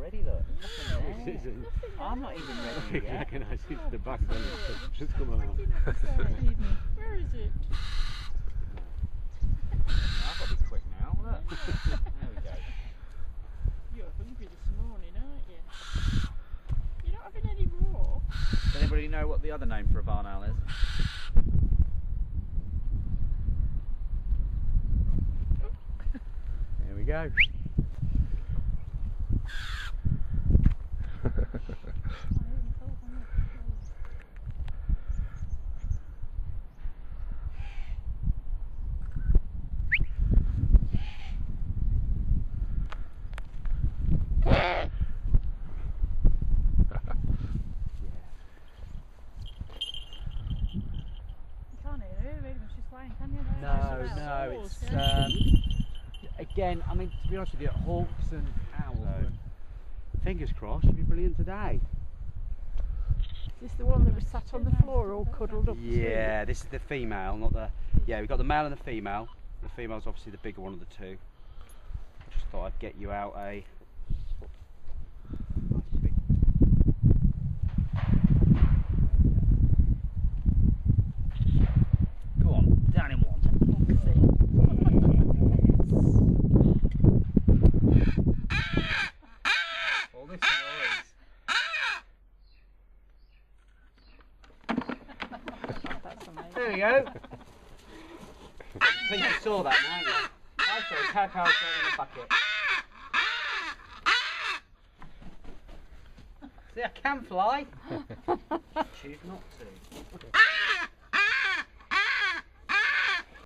already, look. I'm not even ready yet. I see the back of it. Just come on. Where is it? I've got to be quick now, look. There we go. You're hungry this morning, aren't you? You're not having any raw? Does anybody know what the other name for a barn owl is? Here we go. No, it's again, I mean, to be honest with you, hawks and owls, fingers crossed, should be brilliant today. Is this the one that was sat on the floor all cuddled up? Yeah, this is the female, not the... Yeah, we've got the male and the female. The female's obviously the bigger one of the two. Just thought I'd get you out a... Go on, down in one. All this noise. That's amazing. There we go. I think you saw that now, yeah. I saw a cow going in the bucket. See, I can fly. Choose not to.